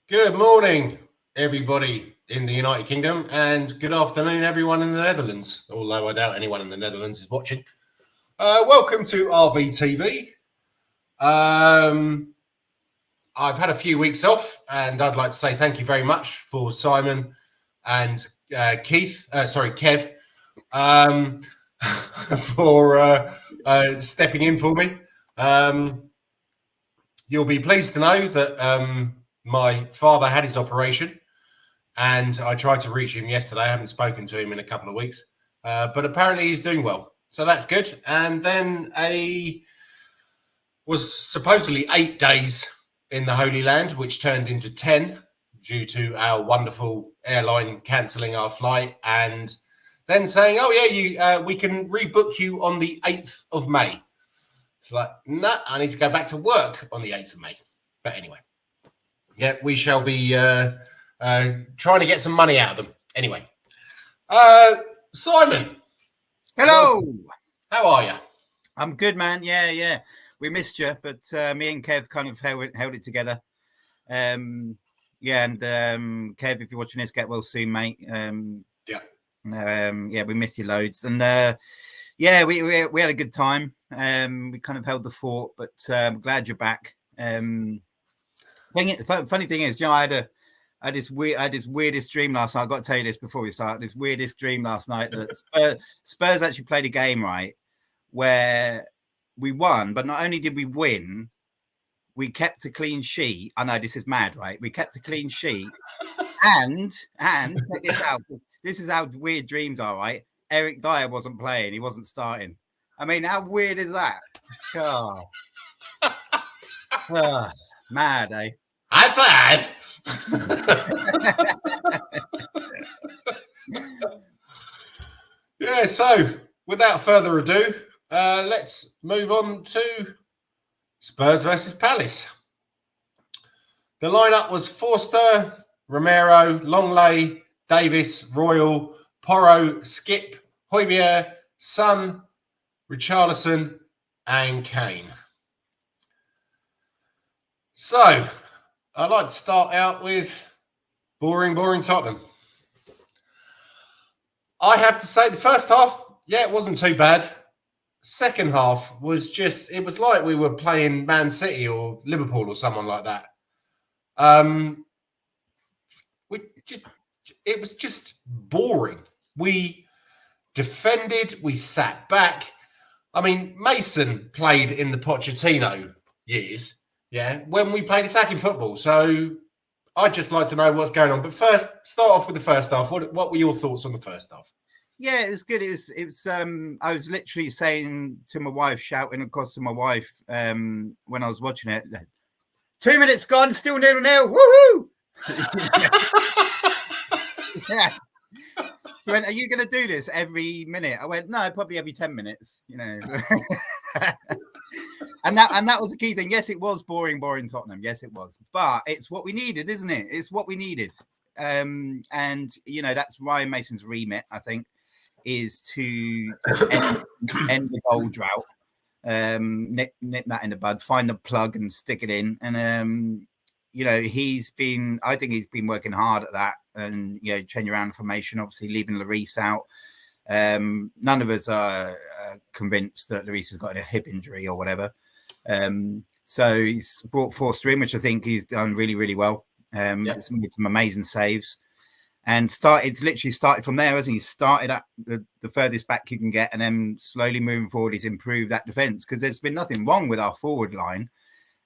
Good morning, everybody in the United Kingdom, and good afternoon, everyone in the Netherlands, although I doubt anyone in the Netherlands is watching. Welcome to RVTV. I've had a few weeks off, and I'd like to say thank you very much for Simon and Kev, for stepping in for me. You'll be pleased to know that my father had his operation, and I tried to reach him yesterday. I haven't spoken to him in a couple of weeks, but apparently he's doing well, so that's good. And then was supposedly 8 days in the Holy Land, which turned into 10 due to our wonderful airline cancelling our flight and then saying, "Oh yeah, we can rebook you on the 8th of May." It's like, nah, I need to go back to work on the 8th of May. But anyway, yeah, we shall be trying to get some money out of them. Anyway, Simon. Hello. How are you? I'm good, man. Yeah. We missed you, but me and Kev kind of held it together. And Kev, if you're watching this, get well soon, mate. We missed you loads. And we had a good time. We kind of held the fort, but I'm glad you're back. Funny thing is, I had this weirdest dream last night. I've got to tell you this before we start. This weirdest dream last night that Spurs actually played a game, right, where we won, but not only did we win, we kept a clean sheet. I know this is mad, right? We kept a clean sheet, and check this out. This is how weird dreams are, right? Eric Dyer wasn't playing; he wasn't starting. I mean, how weird is that? Oh. Mad, eh? High five. Yeah, so without further ado, let's move on to Spurs versus Palace. The lineup was Forster, Romero, Longley, Davis, Royal, Porro, Skip, Højbjerg, Son, Richarlison, and Kane. So, I'd like to start out with boring Tottenham. I have to say the first half, it wasn't too bad. Second half was it was like we were playing Man City or Liverpool or someone like that. It was just boring. We defended, we sat back. I mean, Mason played in the Pochettino years, when we played attacking football. So I'd just like to know what's going on. But first, start off with the first half. What were your thoughts on the first half? Yeah, it was good. It was. I was literally saying to my wife, shouting across to my wife when I was watching it. 2 minutes gone, still 0-0. Woohoo! Yeah. She went, "Are you going to do this every minute?" I went, "No, probably every 10 minutes." And that was the key thing. Yes, it was boring Tottenham. Yes, it was. But it's what we needed, isn't it? It's what we needed. And that's Ryan Mason's remit, I think, is to end the goal drought, nip that in the bud, find the plug and stick it in. And he's been working hard at that, and changing around the formation, obviously leaving Lloris out. None of us are convinced that Lloris has got a hip injury or whatever. So he's brought Forster in, which I think he's done really, really well. It's made some amazing saves, and literally started from there, hasn't he? Started at the furthest back you can get, and then slowly moving forward, he's improved that defense, because there's been nothing wrong with our forward line.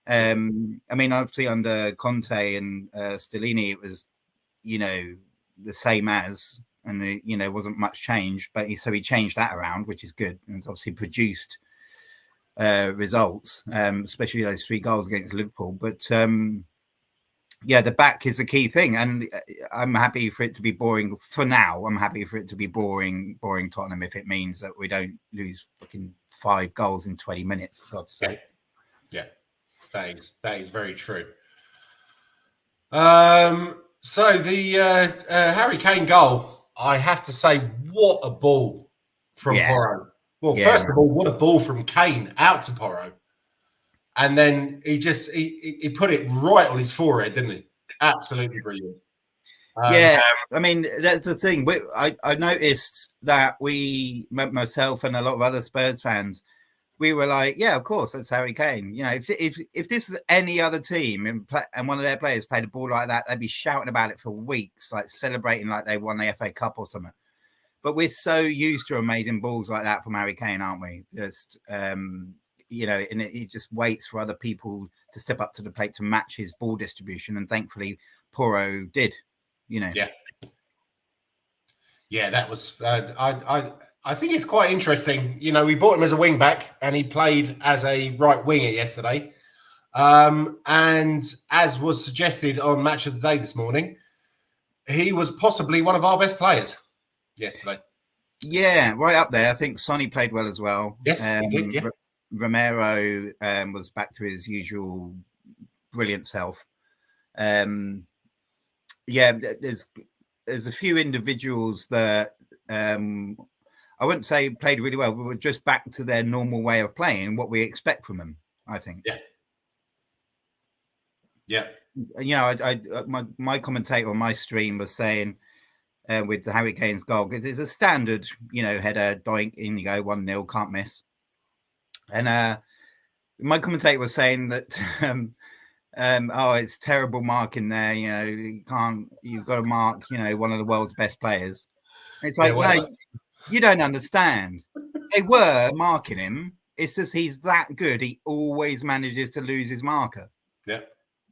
I mean, obviously under Conte and Stellini, it was, the same as, and it wasn't much change, but he changed that around, which is good, and it's obviously produced results, especially those 3 goals against Liverpool. But the back is the key thing, and I'm happy for it to be boring for now. I'm happy for it to be boring Tottenham, if it means that we don't lose fucking 5 goals in 20 minutes, for God's sake. Yeah, that is very true. So the Harry Kane goal, I have to say, what a ball from Porro. Well, first of all, what a ball from Kane out to Porro. And then he put it right on his forehead, didn't he? Absolutely brilliant. Yeah, I mean, that's the thing. I noticed that myself and a lot of other Spurs fans, we were like, yeah, of course, that's Harry Kane. You know, if this was any other team and one of their players played a ball like that, they'd be shouting about it for weeks, like celebrating like they won the FA Cup or something. But we're so used to amazing balls like that from Harry Kane, aren't we? Just, you know, and he just waits for other people to step up to the plate to match his ball distribution. And thankfully, Porro did, you know. Yeah, that was, I think it's quite interesting. You know, we bought him as a wing back and he played as a right winger yesterday. And as was suggested on Match of the Day this morning, he was possibly one of our best players yesterday. Yeah, right up there. I think Sonny played well as well. Yes, he did, yeah. Romero was back to his usual brilliant self. Yeah, there's a few individuals that I wouldn't say played really well, but were just back to their normal way of playing, what we expect from them, I think. Yeah. You know, my commentator on my stream was saying with the Harry Kane's goal, because it's a standard, you know, header, doink, in you go, 1-0, can't miss. And my commentator was saying that oh, it's terrible marking there, you know, you've got to mark, you know, one of the world's best players. And it's like, no, you don't understand. They were marking him. It's just he's that good. He always manages to lose his marker. Yeah.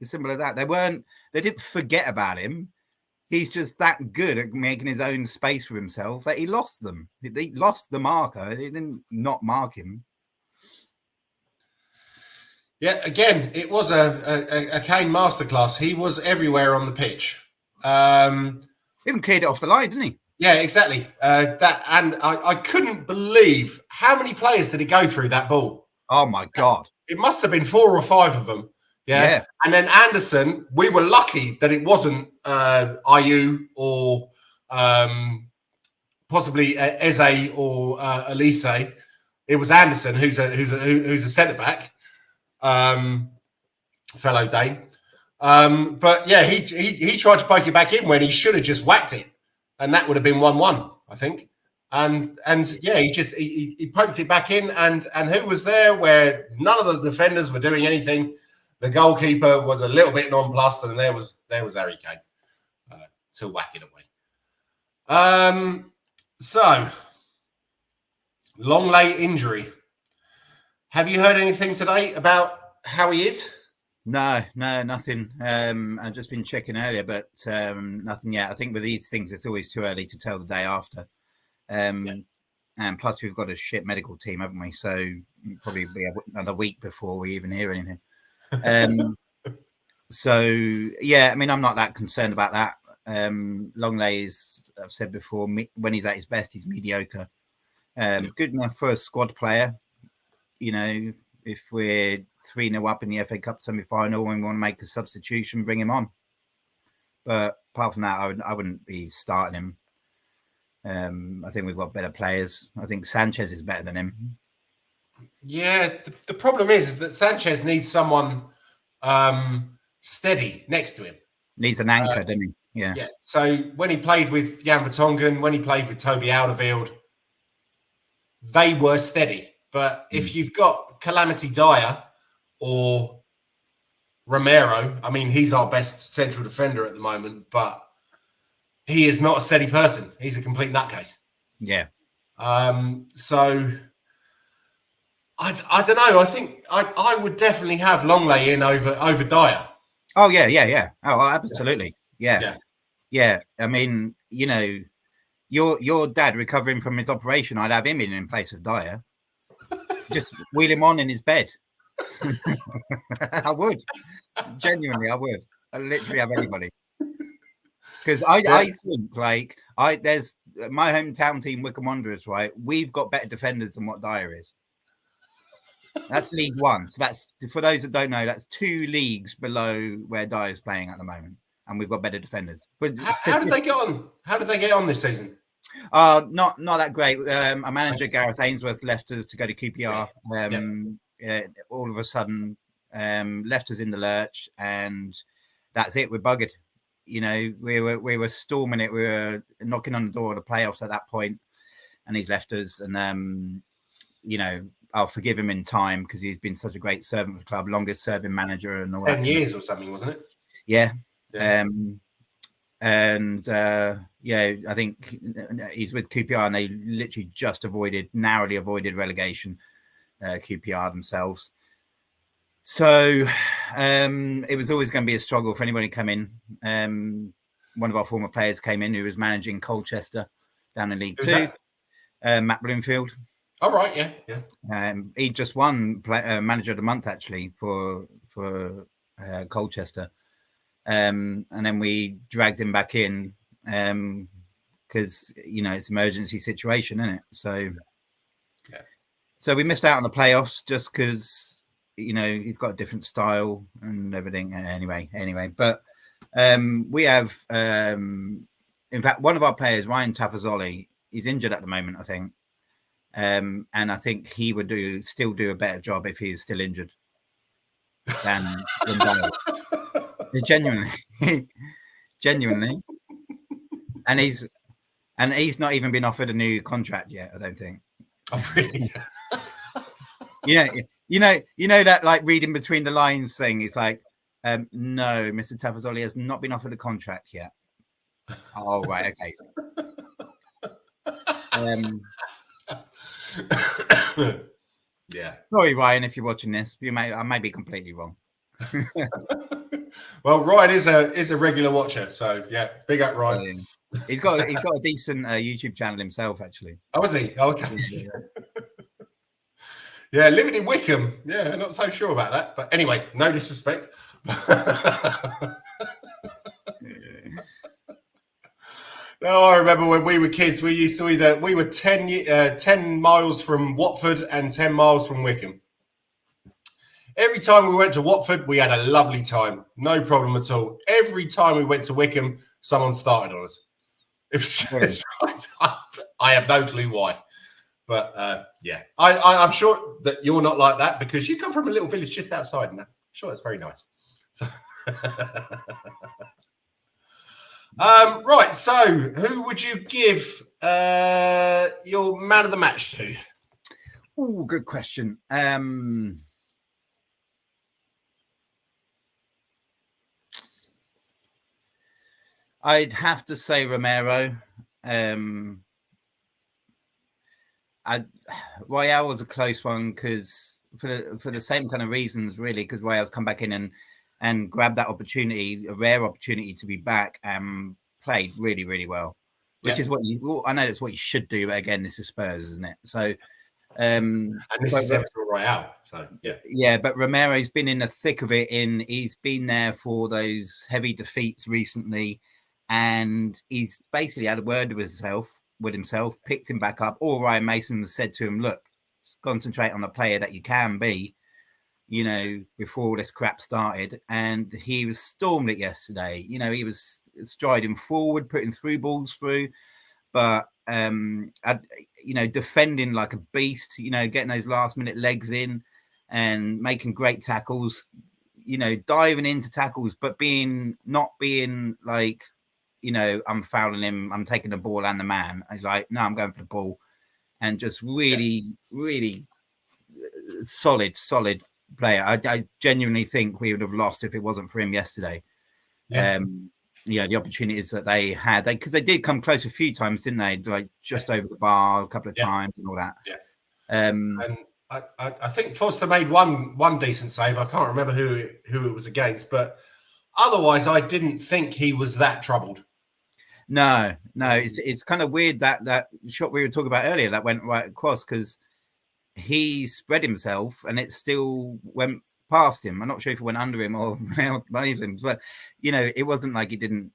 As simple as that. They didn't forget about him. He's just that good at making his own space for himself that he lost them. He lost the marker. He didn't not mark him. Yeah, again, it was a Kane masterclass. He was everywhere on the pitch. Even cleared it off the line, didn't he? Yeah, exactly. I couldn't believe how many players did he go through that ball. Oh my God! It must have been 4 or 5 of them. Yeah. And then Anderson, we were lucky that it wasn't Ayew or possibly Eze or Elise. It was Anderson, who's a centre back, fellow Dane. But yeah, he tried to poke it back in when he should have just whacked it, and that would have been 1-1, I think. And yeah, he poked it back in, and who was there where none of the defenders were doing anything. The goalkeeper was a little bit nonplussed, and there was Harry Kane to whack it away. So long late injury. Have you heard anything today about how he is? No, nothing. I've just been checking earlier, but nothing yet. I think with these things, it's always too early to tell the day after. And plus, we've got a shit medical team, haven't we? So probably be another week before we even hear anything. So yeah, I mean, I'm not that concerned about that. Longley is, I've said before, when he's at his best, he's mediocre. Good enough for a squad player. You know, if we're 3-0 up in the FA Cup semi-final and we want to make a substitution, bring him on. But apart from that, I wouldn't be starting him. I think we've got better players. I think Sanchez is better than him. Yeah, the problem is that Sanchez needs someone steady next to him. Needs an anchor, doesn't he? Yeah. Yeah. So when he played with Jan Vertonghen, when he played with Toby Alderweireld, they were steady. But if you've got Calamity Dyer or Romero, I mean, he's our best central defender at the moment, but he is not a steady person. He's a complete nutcase. Yeah. So I don't know. I think I would definitely have Longley in over Dyer. Oh yeah. Oh, absolutely. Yeah. I mean, you know, your dad recovering from his operation, I'd have him in place of Dyer. Just wheel him on in his bed. I would. Genuinely, I would. I'd literally have anybody. Because I think, like, there's my hometown team, Wycombe Wanderers, right? We've got better defenders than what Dyer is. That's League One. So that's, for those that don't know, that's 2 leagues below where Dyer's playing at the moment. And we've got better defenders. But how did they get on? How did they get on this season? Not that great. Our manager Gareth Ainsworth left us to go to QPR. All of a sudden, left us in the lurch, and that's it. We're buggered. You know, we were storming it. We were knocking on the door of the playoffs at that point, and he's left us. And you know, I'll forgive him in time because he's been such a great servant for the club, longest serving manager and all 10 years or something, wasn't it? Yeah. Yeah. Yeah, I think he's with QPR, and they literally just narrowly avoided relegation. QPR themselves. So it was always going to be a struggle for anybody to come in. One of our former players came in who was managing Colchester down in League Two, Matt Bloomfield. Oh, right, yeah. He just won Manager of the Month, actually, for Colchester. And then we dragged him back in because, you know, it's an emergency situation, isn't it? So, so we missed out on the playoffs just because, you know, he's got a different style and everything. Anyway, but we have, in fact, one of our players, Ryan Tafazoli, is injured at the moment, I think. And I think he would still do a better job if he is still injured than Dale. Genuinely. And he's not even been offered a new contract yet, I don't think. Oh, really? You know that like reading between the lines thing. It's like, no, Mr. Tafazoli has not been offered a contract yet. Oh, right, okay. Yeah. Sorry, Ryan, if you're watching this, I may be completely wrong. Well, Ryan is a regular watcher, so yeah, big up Ryan. He's got a decent YouTube channel himself, actually. Oh, is he? Okay. Yeah, living in Wickham. Yeah, not so sure about that, but anyway, no disrespect. No, I remember when we were kids, we were 10 miles from Watford and 10 miles from Wickham. Every time we went to Watford, we had a lovely time. No problem at all. Every time we went to Wickham, someone started on us. It was just, I have no clue why. But yeah, I'm sure that you're not like that because you come from a little village just outside, and I'm sure it's very nice. So right, so who would you give your man of the match to? Oh, good question. I'd have to say Romero. Royale was a close one because for the same kind of reasons, really, because Royale's come back in and grabbed that opportunity, a rare opportunity to be back and played really, really well, which is what I know that's what you should do. But again, this is Spurs, isn't it? So, and this is Royale. So yeah. But Romero's been in the thick of it. He's been there for those heavy defeats recently, and he's basically had a word with himself, picked him back up. Or Ryan Mason said to him, "Look, concentrate on the player that you can be." You know, before all this crap started, and he was stormed it yesterday. You know, he was striding forward, putting through balls through, but defending like a beast. You know, getting those last minute legs in and making great tackles. You know, diving into tackles, but not being like, you know, I'm fouling him, I'm taking the ball and the man. He's like, no, I'm going for the ball, and just really, really solid player. I genuinely think we would have lost if it wasn't for him yesterday. The opportunities that they had, because they did come close a few times, didn't they? Like just over the bar a couple of times and all that. And I think Foster made one decent save. I can't remember who it was against, but otherwise I didn't think he was that troubled. No, it's kind of weird that shot we were talking about earlier that went right across, because he spread himself and it still went past him. I'm not sure if it went under him or beneath him, but you know, it wasn't like he didn't,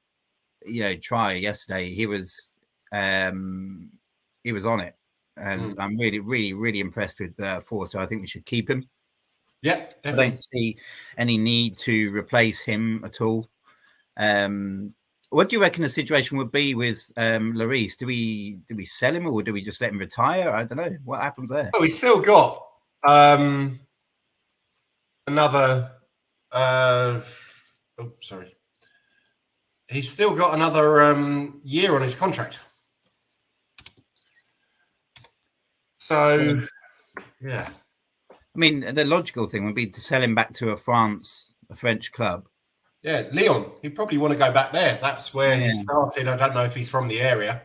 you know, try yesterday. He was on it, and I'm really, really, really impressed with Forster. I think we should keep him. Yeah, definitely. I don't see any need to replace him at all. What do you reckon the situation would be with Lloris? Do we sell him, or do we just let him retire? I don't know. What happens there? Oh, he's still got another. Sorry. he's still got another year on his contract. So, yeah. I mean, the logical thing would be to sell him back to a French club. Yeah, Lyon. He'd probably want to go back there. That's where he started. I don't know if he's from the area.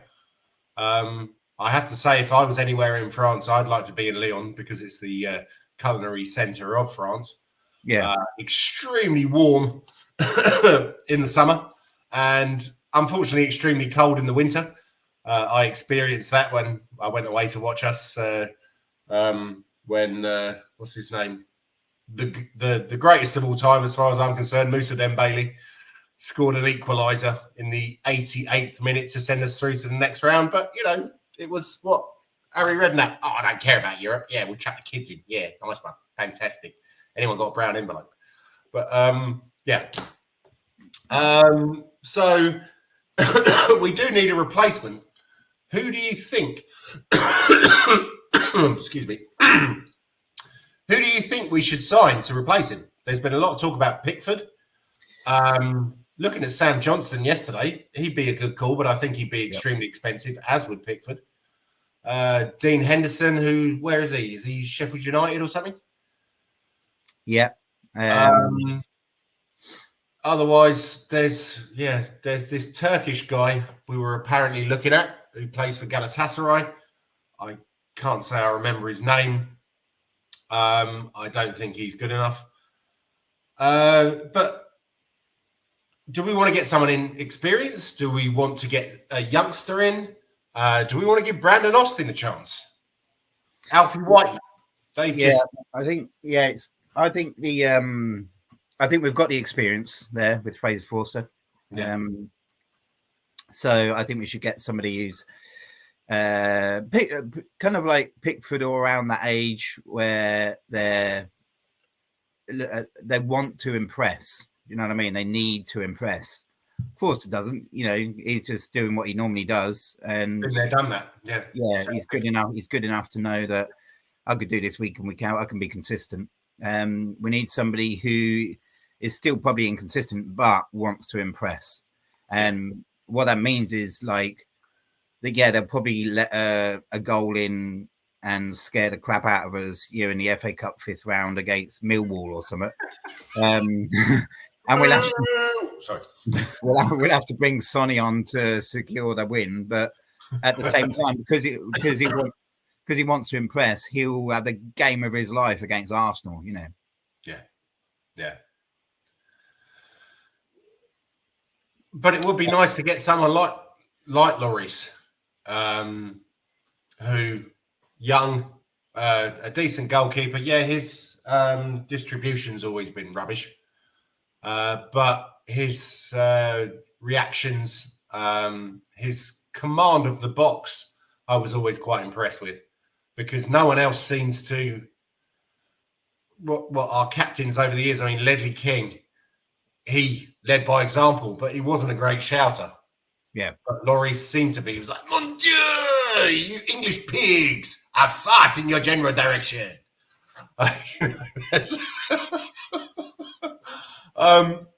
I have to say, if I was anywhere in France, I'd like to be in Lyon because it's the culinary centre of France. Yeah. Extremely warm in the summer and unfortunately extremely cold in the winter. I experienced that when I went away to watch us when what's his name? The greatest of all time, as far as I'm concerned, Moussa Dembele scored an equaliser in the 88th minute to send us through to the next round. But, you know, it was what? Harry Redknapp. Oh, I don't care about Europe. Yeah, we'll chuck the kids in. Yeah, nice one. Fantastic. Anyone got a brown envelope? But, yeah. So we do need a replacement. Who do you think? Excuse me. Who do you think we should sign to replace him? There's been a lot of talk about Pickford. Looking at Sam Johnston yesterday, he'd be a good call, but I think he'd be extremely expensive, as would Pickford. Dean Henderson, where is he? Is he Sheffield United or something? Yeah. Otherwise, there's this Turkish guy we were apparently looking at who plays for Galatasaray. I can't say I remember his name. I don't think he's good enough. But do we want to get someone in experience? Do we want to get a youngster in? Do we want to give Brandon Austin a chance? Alfie White. I think we've got the experience there with Fraser Forster. Yeah. So I think we should get somebody who's kind of like Pickford or around that age where they want to impress. You know what I mean? They need to impress. Forster doesn't. You know, he's just doing what he normally does, and been there, done that. Yeah, he's good enough. He's good enough to know that I could do this week in, week out. I can be consistent. We need somebody who is still probably inconsistent but wants to impress, and what that means is like, they'll probably let a goal in and scare the crap out of us, you know, in the FA Cup 5th round against Millwall or something. And we'll have to bring Sonny on to secure the win. But at the same time, because he wants to impress, he'll have the game of his life against Arsenal, you know. Yeah. But it would be nice to get someone like Lloris, who young, a decent goalkeeper. Yeah, his distribution's always been rubbish. But his reactions, his command of the box, I was always quite impressed with, because no one else seems to. What our captains over the years, I mean, Ledley King, he led by example, but he wasn't a great shouter. Yeah. But Lloris seemed to be. He was like, "Mon Dieu, you English pigs, I fart in your general direction."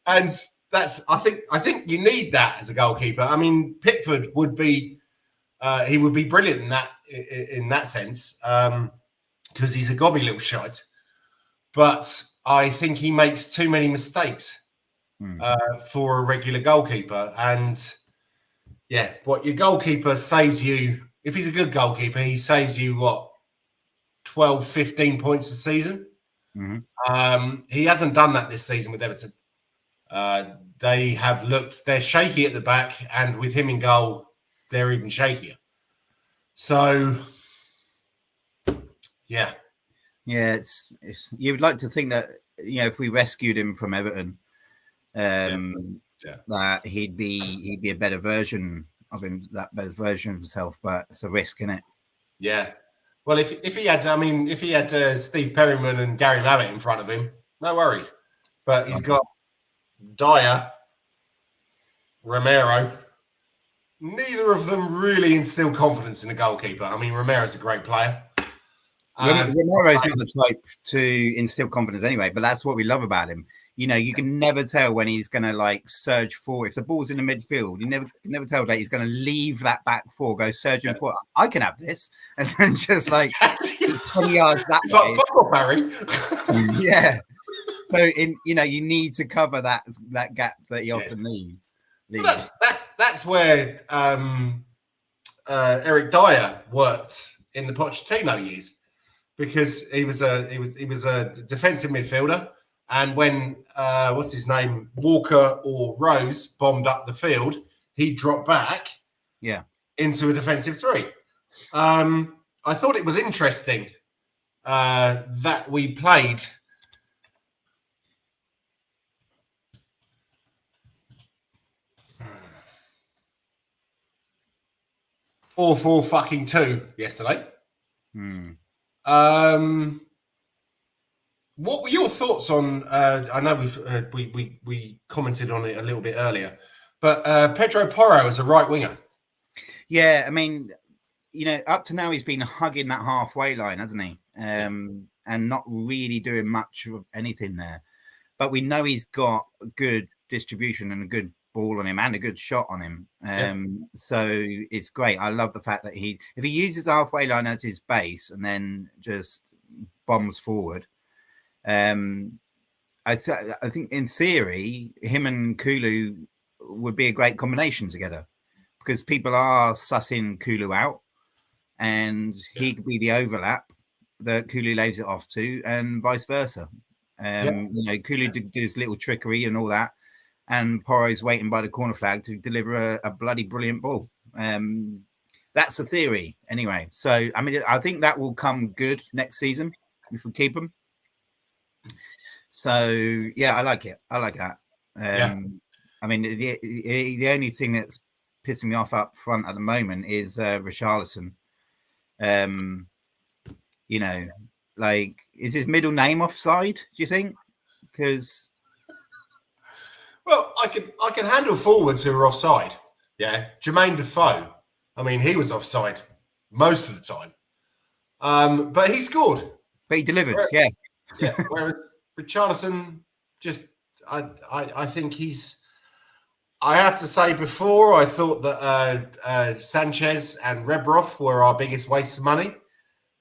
And that's, I think you need that as a goalkeeper. I mean, Pickford would be, he would be brilliant in that sense, because he's a gobby little shite. But I think he makes too many mistakes for a regular goalkeeper. And yeah, what your goalkeeper saves you, if he's a good goalkeeper, he saves you what, 12, 15 points a season. Mm-hmm. He hasn't done that this season with Everton. They're shaky at the back, and with him in goal, they're even shakier. So, yeah. Yeah, it's you would like to think that, you know, if we rescued him from Everton, that he'd be a better version of him, that better version of himself, but it's a risk, isn't it? Yeah. Well, if he had Steve Perryman and Gary Mabbott in front of him, no worries. But he's got Dyer, Romero. Neither of them really instill confidence in the goalkeeper. I mean, Romero's a great player. Romero's not the type to instill confidence anyway, but that's what we love about him. You know, you can never tell when he's going to like surge forward. If the ball's in the midfield, you never tell that he's going to leave that back four, go surging forward. I can have this, and then just like 20 yards that it's way. like football, Barry. Yeah. So you need to cover that gap that he often leaves. Well, that's where Eric Dyer worked in the Pochettino years, because he was a defensive midfielder. And when what's his name, Walker or Rose bombed up the field, he dropped back, into a defensive three. I thought it was interesting that we played 4-4-2 yesterday. What were your thoughts on? I know we commented on it a little bit earlier, but Pedro Porro as a right winger. Yeah, I mean, up to now he's been hugging that halfway line, hasn't he? And not really doing much of anything there. But we know he's got a good distribution and a good ball on him and a good shot on him. So it's great. I love the fact that if he uses halfway line as his base and then just bombs forward. I think in theory, him and Kulu would be a great combination together, because people are sussing Kulu out, and he could be the overlap that Kulu lays it off to, and vice versa. Kulu does his little trickery and all that, and Porro's waiting by the corner flag to deliver a bloody brilliant ball. That's the theory anyway. So, I mean, I think that will come good next season if we keep him. So, yeah, I like it. I like that. I mean, the only thing that's pissing me off up front at the moment is Richarlison. Is his middle name offside, do you think? Because... Well, I can handle forwards who are offside. Yeah. Jermaine Defoe. I mean, he was offside most of the time. But he scored. But he delivered, Whereas Richarlison, just I think he's... I have to say, before I thought that Sanchez and Rebrov were our biggest wastes of money,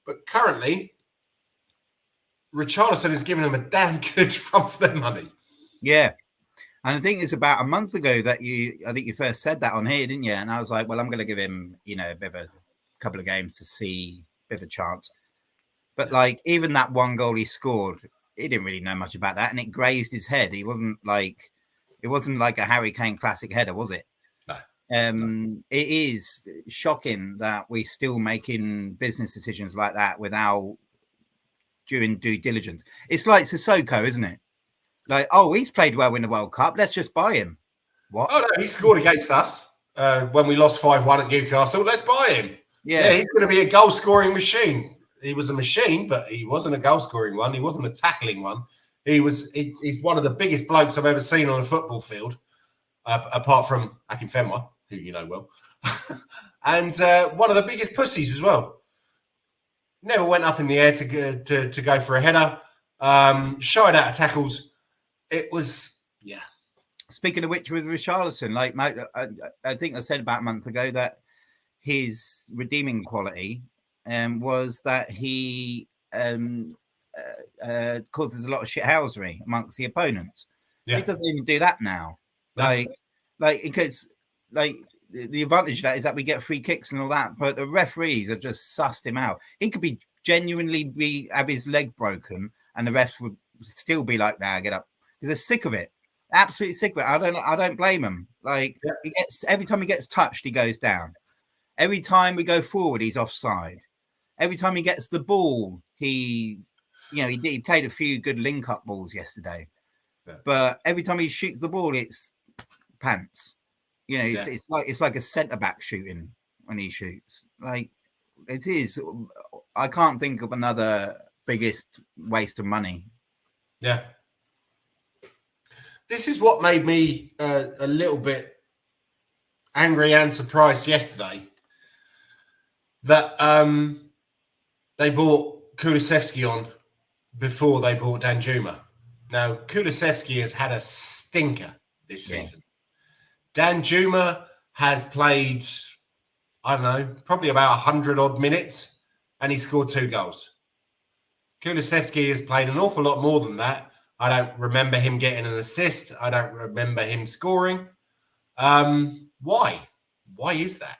but currently Richarlison is giving them a damn good run for their money. Yeah, and I think it's about a month ago that I think you first said that on here, didn't you? And I was like, well, I'm going to give him, a bit of a couple of games to see a bit of a chance. But like, even that one goal he scored, he didn't really know much about that, and it grazed his head. It wasn't like a Harry Kane classic header, was it? No. It is shocking that we're still making business decisions like that without doing due diligence. It's like Sissoko, isn't it? Like, oh, he's played well in the World Cup. Let's just buy him. What? Oh, no, he scored against us when we lost 5-1 at Newcastle. Let's buy him. Yeah, he's going to be a goal-scoring machine. He was a machine, but he wasn't a goal-scoring one. He wasn't a tackling one. He's one of the biggest blokes I've ever seen on a football field, apart from Akinfenwa, who you know well, and one of the biggest pussies as well. Never went up in the air to go for a header. Shied out of tackles. It was, Speaking of which, with Richarlison, like I think I said about a month ago that his redeeming quality was that he causes a lot of shithousery amongst the opponents. He doesn't even do that now. No. Because the advantage of that is that we get free kicks and all that, but the referees have just sussed him out. He could be genuinely have his leg broken, and the refs would still be like, "Nah, get up," because they're sick of it. Absolutely sick of it. I don't blame him. He gets, every time he gets touched, he goes down. Every time we go forward, he's offside. Every time he gets the ball, he played a few good link-up balls yesterday. Yeah. But every time he shoots the ball, it's pants. It's like a centre-back shooting when he shoots. Like, it is. I can't think of another biggest waste of money. Yeah. This is what made me a little bit angry and surprised yesterday. That they brought Kulusevski on before they brought Danjuma. Now, Kulusevski has had a stinker this Yeah. season. Dan Juma has played, I don't know, probably about 100 odd minutes, and he scored 2 goals. Kulusevski has played an awful lot more than that. I don't remember him getting an assist. I don't remember him scoring. Why? Why is that?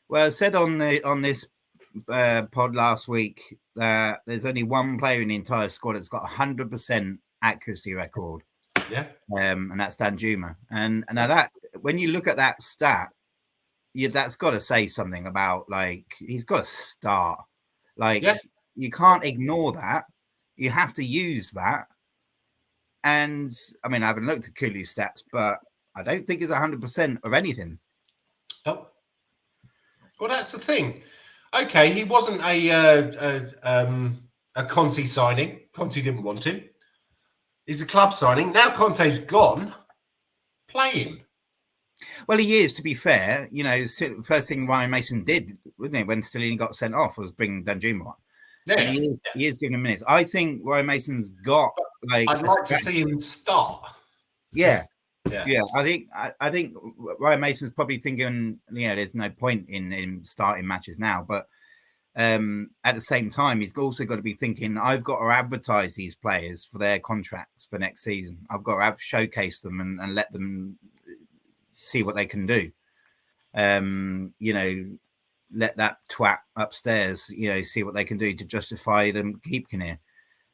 Well, I said on this pod last week that there's only one player in the entire squad that's got 100% accuracy record. Yeah. And that's Dan Juma. And now that when you look at that stat, that's got to say something about, like, he's got to start. Like, you can't ignore that. You have to use that. And I mean, I haven't looked at Cooley's stats, but I don't think it's 100% of anything. Oh. Well, that's the thing. Okay, he wasn't a Conte signing. Conte didn't want him. He's a club signing. Now Conte's gone. Play him. Well, he is, to be fair. You know, the first thing Ryan Mason did, wasn't it, when Stellini got sent off, was bring Danjuma on. Yeah, and he is giving him minutes. I think Ryan Mason's got, like, I'd like to see him start. Yeah. I think Ryan Mason's probably thinking, there's no point in starting matches now. But at the same time, he's also got to be thinking, I've got to advertise these players for their contracts for next season. I've got to showcase them and let them see what they can do. Let that twat upstairs, see what they can do to justify them keeping here.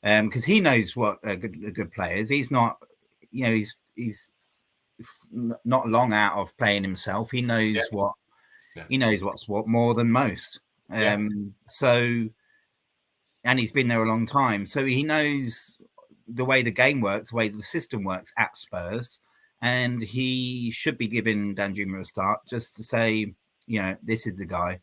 Because he knows what a good player is. He's not, he's not long out of playing himself. He knows he knows what's what more than most. So, and he's been there a long time. So he knows the way the game works, the way the system works at Spurs. And he should be giving Danjuma a start just to say, this is the guy.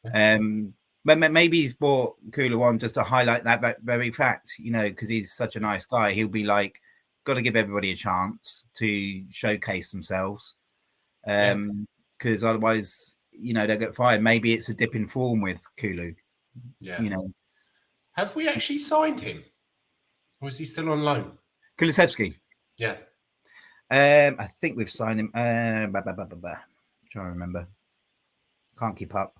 But maybe he's brought Kula on just to highlight that very fact, because he's such a nice guy. He'll be like, got to give everybody a chance to showcase themselves. Because otherwise, they'll get fired. Maybe it's a dip in form with Kulu. Yeah. Have we actually signed him? Or is he still on loan? Kulusevski. Yeah. I think we've signed him. Trying to remember. Can't keep up.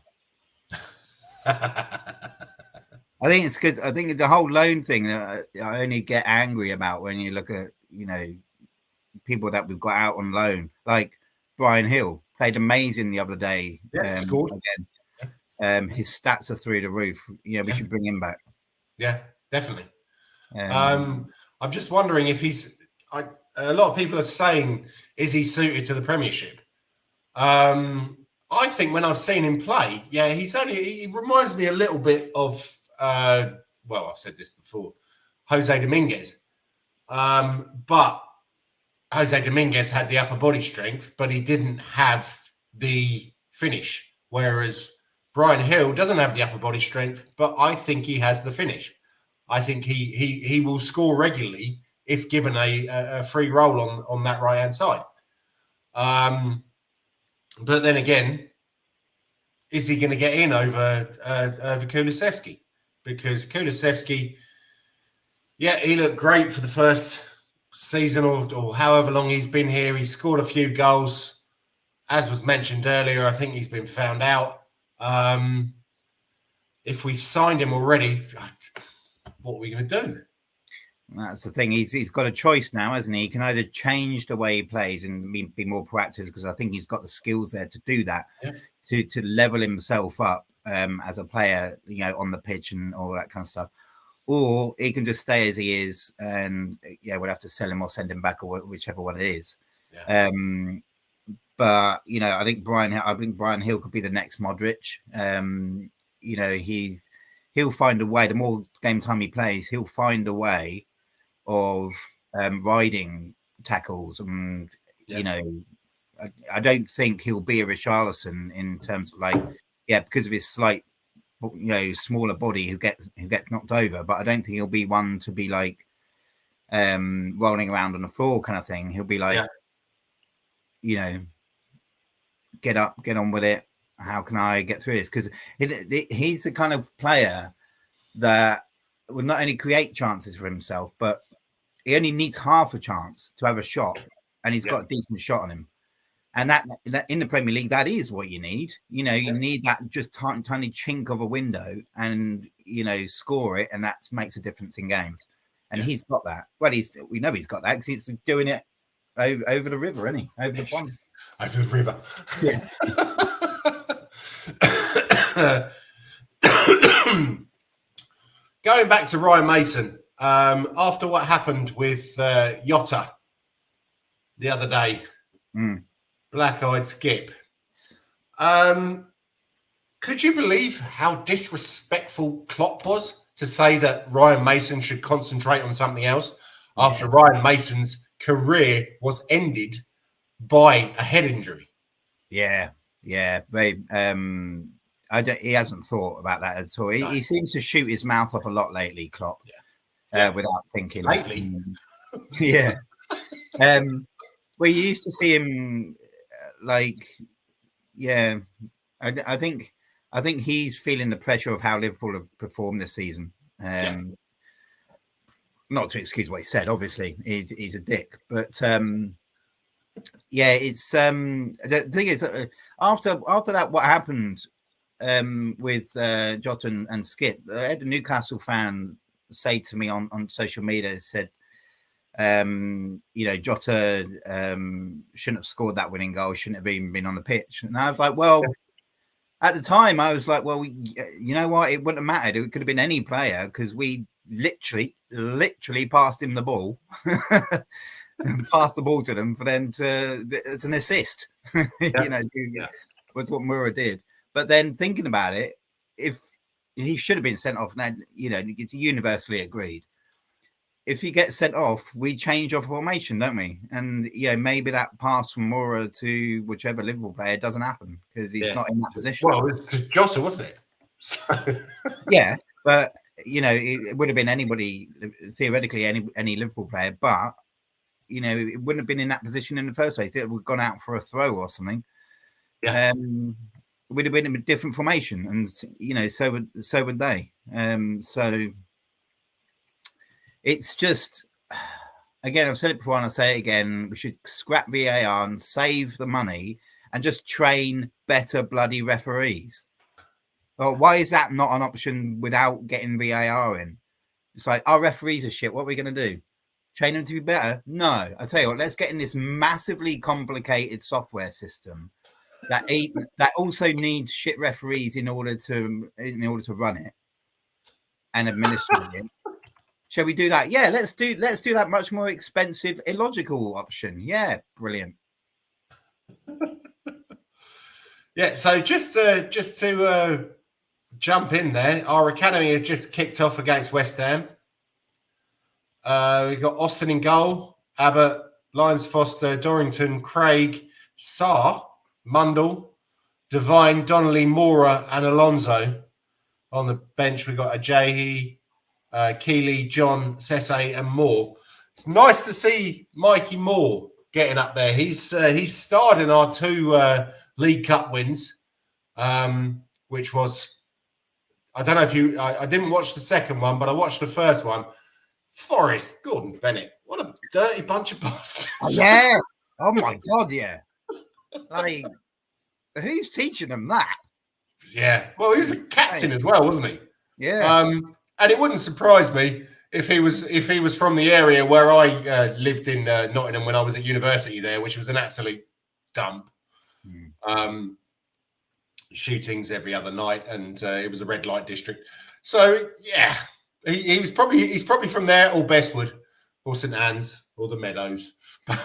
I think it's because I think the whole loan thing I only get angry about when you look at, people that we've got out on loan, like Brian Hill played amazing the other day. Scored again. His stats are through the roof. We should bring him back. Yeah, definitely. I'm just wondering if he's. A lot of people are saying, is he suited to the Premiership? I think when I've seen him play, he reminds me a little bit of, I've said this before, Jose Dominguez. But Jose Dominguez had the upper body strength, but he didn't have the finish. Whereas Brian Hill doesn't have the upper body strength, but I think he has the finish. I think he will score regularly if given a free role on that right-hand side. But then again, is he going to get in over Kulusevski? Because Kulusevski, he looked great for the first season or however long he's been here. He scored a few goals. As was mentioned earlier, I think he's been found out. If we've signed him already, what are we going to do? That's the thing. He's got a choice now, hasn't he? He can either change the way he plays and be more proactive, because I think he's got the skills there to do that, to level himself up as a player, on the pitch and all that kind of stuff. Or he can just stay as he is, and we'll have to sell him or send him back, or whichever one it is. Yeah. But I think Brian Hill could be the next Modric. He'll find a way. The more game time he plays, he'll find a way of riding tackles, and I don't think he'll be a Richarlison in terms of because of his slight smaller body who gets knocked over, but I don't think he'll be one to be like rolling around on the floor kind of thing. He'll be like get up, get on with it. How can I get through this? Because he's the kind of player that would not only create chances for himself, but he only needs half a chance to have a shot, and he's Yeah. got a decent shot on him. And that in the Premier League, that is what you need. You know, you need that just tiny chink of a window, and score it, and that makes a difference in games. And he's got that. Well, we know he's got that because he's doing it over the river, isn't he? Over the pond. Over the river. Yeah. Going back to Ryan Mason, after what happened with Jota the other day, black-eyed Skip. Could you believe how disrespectful Klopp was to say that Ryan Mason should concentrate on something else after Ryan Mason's career was ended by a head injury? Yeah. He hasn't thought about that at all. He seems to shoot his mouth off a lot lately, Klopp, without thinking. Lately? Yeah. Well, you used to see him I think he's feeling the pressure of how Liverpool have performed this season. Not to excuse what he said, obviously, he's a dick, but it's the thing is after that, what happened with Jota and Skip, I had a Newcastle fan say to me on social media, said, Jota shouldn't have scored that winning goal, shouldn't have even been on the pitch. And I was like, well, at the time, I was like, well, you know what? It wouldn't have mattered. It could have been any player because we literally passed him the ball, passed the ball to them for them it's an assist. Was what Moura did. But then thinking about it, if he should have been sent off, now, it's universally agreed. If he gets sent off, we change our formation, don't we? And maybe that pass from Moura to whichever Liverpool player doesn't happen because he's not in that position. Well, it's Jota, wasn't it? So... Yeah, but it would have been anybody, theoretically any Liverpool player, but it wouldn't have been in that position in the first place. It would have gone out for a throw or something. Yeah. It would have been a different formation, and so would they. So it's just, again, I've said it before and I'll say it again, we should scrap VAR and save the money and just train better bloody referees. Well, why is that not an option without getting VAR in? It's like, our referees are shit. What are we going to do? Train them to be better? No. I tell you what, let's get in this massively complicated software system that also needs shit referees in order to run it and administer it. Shall we do that? Yeah, let's do that much more expensive, illogical option. Yeah, brilliant. Yeah, so just to jump in there, our academy has just kicked off against West Ham. We've got Austin in goal, Abbott, Lyons Foster, Dorrington, Craig, Sarr, Mundle, Devine, Donnelly, Moura, and Alonso. On the bench, we've got Ajayi, Keeley, John, Sesse, and Moore. It's nice to see Mikey Moore getting up there. He's starred in our two League Cup wins, which was, I don't know if I didn't watch the second one, but I watched the first one. Forrest Gordon Bennett, what a dirty bunch of bastards. Yeah. Oh my God, yeah. Like, who's teaching them that? Yeah. Well, he's a captain as well, wasn't he? Yeah. And it wouldn't surprise me if he was from the area where I lived in Nottingham when I was at university there, which was an absolute dump. Shootings every other night, and it was a red light district. So yeah, he's probably from there, or Bestwood, or St Anne's, or the Meadows. But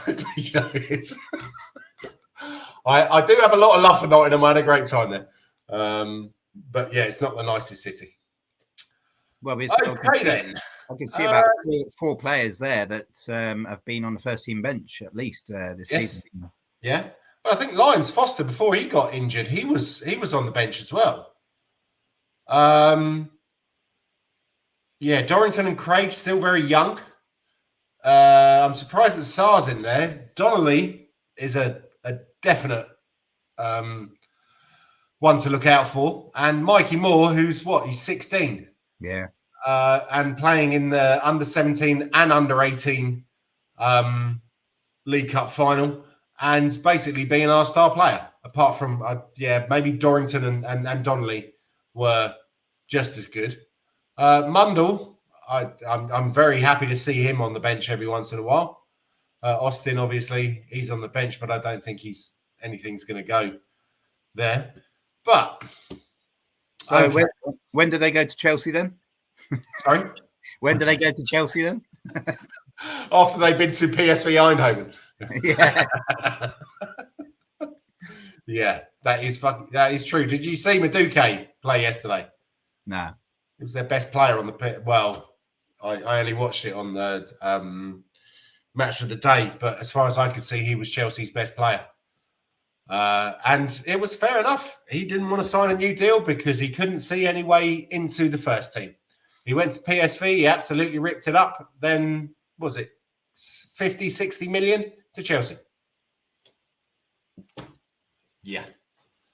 I do have a lot of love for Nottingham. I had a great time there. But yeah, it's not the nicest city. Well, okay then. I can see about four players there that have been on the first team bench at least this season. Yeah, but I think Lyons Foster, before he got injured, he was on the bench as well. Yeah, Dorrington and Craig still very young. I'm surprised that Sarr's in there. Donnelly is a definite one to look out for, and Mikey Moore, who's he's 16. Yeah. and playing in the under 17 and under 18 League Cup final, and basically being our star player. Apart from maybe Dorrington and Donnelly were just as good. Mundell, I'm very happy to see him on the bench every once in a while. Austin, obviously, he's on the bench, but I don't think anything's going to go there. But so okay. When do they go to Chelsea then? Sorry, when do they go to Chelsea then? After they've been to PSV Eindhoven. Yeah. Yeah, that is true. Did you see Madueke play yesterday? No. He was their best player on the pitch. Well, I only watched it on the match of the day, but as far as I could see, he was Chelsea's best player. And it was fair enough. He didn't want to sign a new deal because he couldn't see any way into the first team. He went to PSV, he absolutely ripped it up. Then, was it 50, 60 million to Chelsea? Yeah.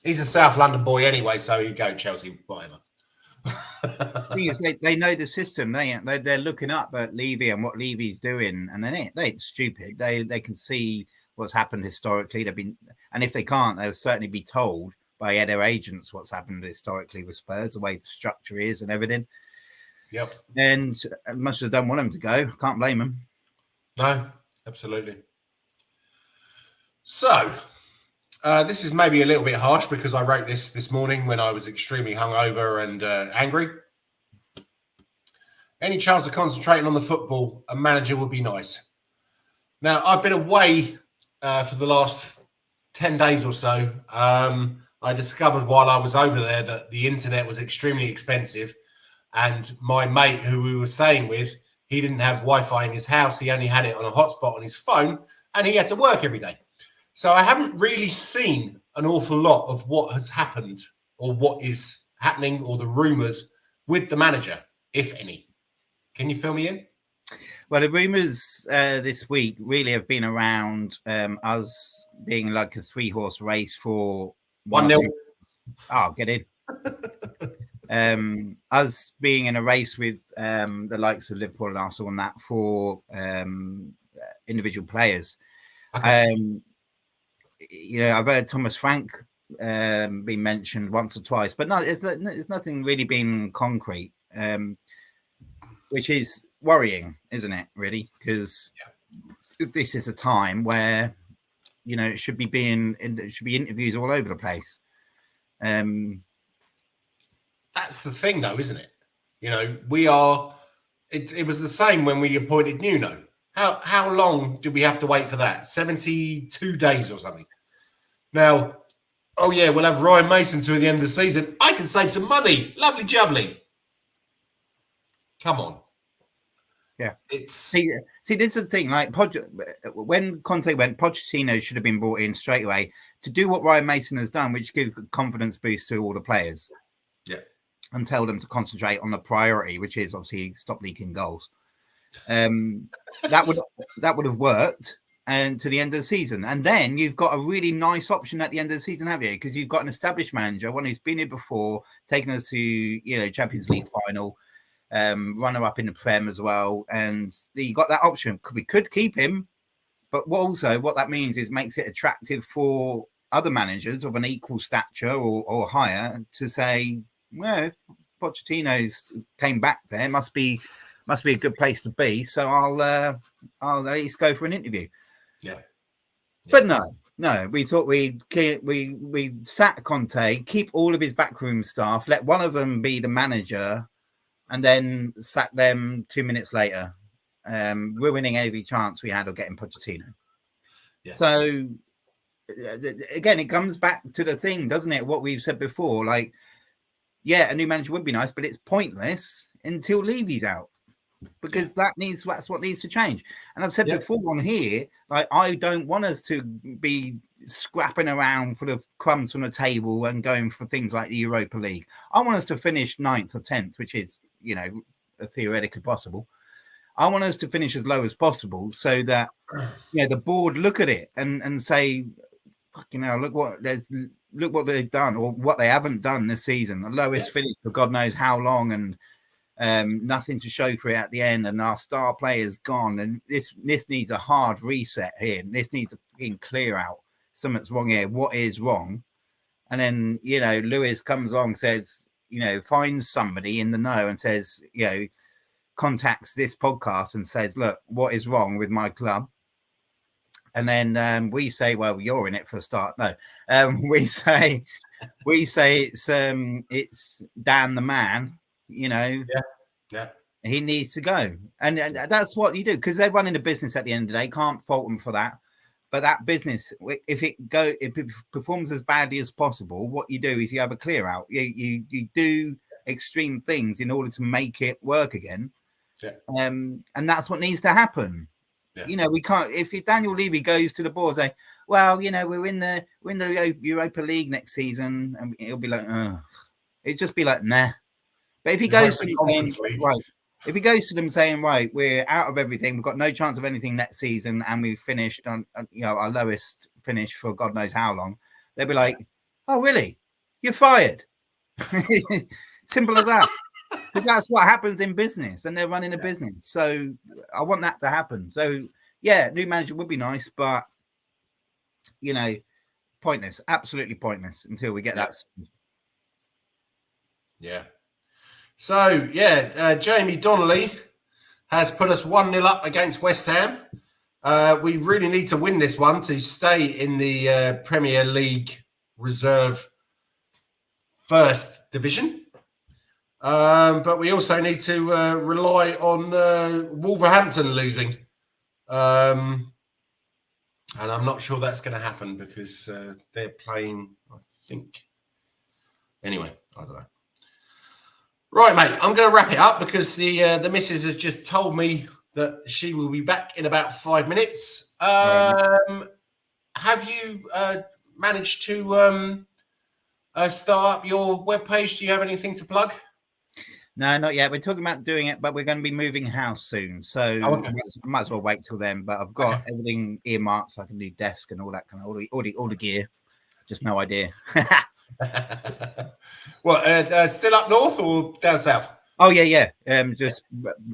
He's a South London boy anyway, so you go Chelsea, whatever. The thing is, they know the system. They're looking up at Levy and what Levy's doing, and they ain't stupid. They can see what's happened historically. And if they can't, they'll certainly be told by their agents what's happened historically with Spurs, the way the structure is and everything. Yep. And as much as I don't want them to go, can't blame them. No, absolutely. So, this is maybe a little bit harsh because I wrote this morning when I was extremely hungover and angry. Any chance of concentrating on the football, a manager would be nice. Now, I've been away for the last 10 days or so. I discovered while I was over there that the internet was extremely expensive. And my mate who we were staying with, he didn't have Wi-Fi in his house. He only had it on a hotspot on his phone, and he had to work every day. So I haven't really seen an awful lot of what has happened or what is happening or the rumours with the manager, if any. Can you fill me in? Well, the rumours this week really have been around us being like a 3-horse race for 1-0. Oh, get in. Us being in a race with the likes of Liverpool and Arsenal and that for individual players. Okay. I've heard Thomas Frank being mentioned once or twice, but no, it's nothing really been concrete, which is worrying, isn't it? Really, because this is a time where it should be interviews all over the place. That's the thing, though, isn't it? We are. It was the same when we appointed Nuno. How long did we have to wait for that? 72 days or something. Now, we'll have Ryan Mason to the end of the season. I can save some money. Lovely jubbly. Come on. Yeah. See, this is the thing. Like when Conte went, Pochettino should have been brought in straight away to do what Ryan Mason has done, which gives a confidence boost to all the players. Yeah. And tell them to concentrate on the priority, which is obviously stop leaking goals. That would have worked and to the end of the season. And then you've got a really nice option at the end of the season, have you? Because you've got an established manager, one who's been here before, taken us to Champions League final, runner up in the Prem as well. And you got that option. We could keep him, but what that means is makes it attractive for other managers of an equal stature or higher to say, well, if Pochettino's came back there, must be a good place to be. So I'll at least go for an interview. Yeah. But no, we thought we sat Conte, keep all of his backroom staff, let one of them be the manager, and then sack them 2 minutes later, ruining every chance we had of getting Pochettino. Yeah. So again, it comes back to the thing, doesn't it? What we've said before, like, a new manager would be nice, but it's pointless until Levy's out. Because that's what needs to change. And I said before on here, like, I don't want us to be scrapping around for the crumbs from the table and going for things like the Europa League. I want us to finish 9th or 10th, which is, theoretically possible. I want us to finish as low as possible so that the board look at it and say, look what they've done or what they haven't done this season. The lowest finish for God knows how long, and Nothing to show for it at the end, and our star player's gone. And this needs a hard reset here. This needs a fucking clear out. Something's wrong here. What is wrong? And then, you know, Lewis comes on, says, you know, finds somebody in the know and says, you know, contacts this podcast and says, look, what is wrong with my club? And then we say, well, you're in it for a start. No, we say it's Dan the man, you know. Yeah. He needs to go. And that's what you do, because they're running a business at the end of the day. Can't fault them for that. But that business, if it performs as badly as possible, what you do is you have a clear out. You do extreme things in order to make it work again. Yeah. And that's what needs to happen. Yeah. You know, we can't. If Daniel Levy goes to the board, say, "Well, you know, we're in the Europa League next season," and it'll be like, it'd just be like, nah. But if he goes to them saying, right, if he goes to them saying, right, we're out of everything, we've got no chance of anything next season, and we've finished on, you know, our lowest finish for God knows how long, they'll be like, oh, really? You're fired. Simple as that. Because that's what happens in business, and they're running a business. So I want that to happen. So yeah, new manager would be nice, but you know, pointless, absolutely pointless until we get that. Yeah. So yeah, Jamie Donnelly has put us 1-0 up against West Ham. We really need to win this one to stay in the Premier League Reserve First Division. But we also need to rely on Wolverhampton losing. And I'm not sure that's going to happen because they're playing, I think. Anyway, I don't know. Right, mate, I'm going to wrap it up because the missus has just told me that she will be back in about 5 minutes. Have you managed to start up your webpage? Do you have anything to plug? No, not yet. We're talking about doing it, but we're going to be moving house soon. So I might as well wait till then. But I've got everything earmarked so I can do desk and all that kind of all the gear. Just no idea. What, still up north or down south? Oh, yeah. Just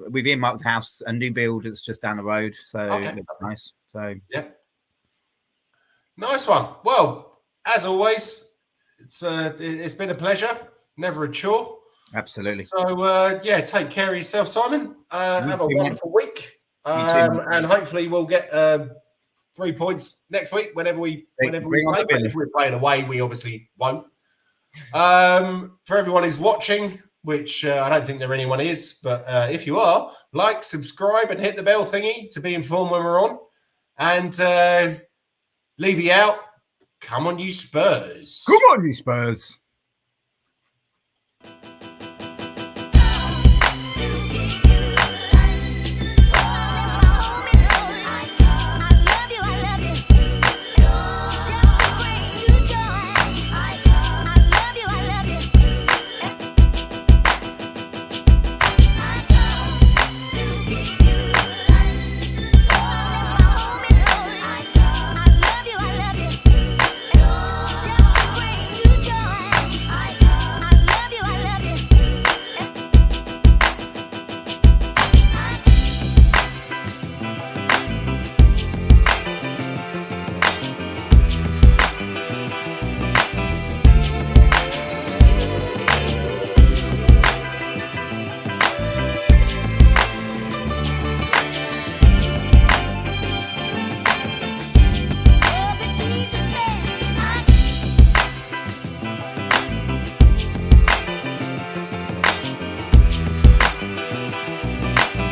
we've earmarked the house, a new build that's just down the road. So it's nice. So, yep. Nice one. Well, as always, it's been a pleasure. Never a chore. Absolutely. So, take care of yourself, Simon. Have a wonderful week. And hopefully we'll get 3 points next week whenever we play. But if we're playing away, we obviously won't. For everyone who's watching, which I don't think there anyone is, but if you are, like, subscribe, and hit the bell thingy to be informed when we're on. And Levy out. Come on, you Spurs. Come on, you Spurs.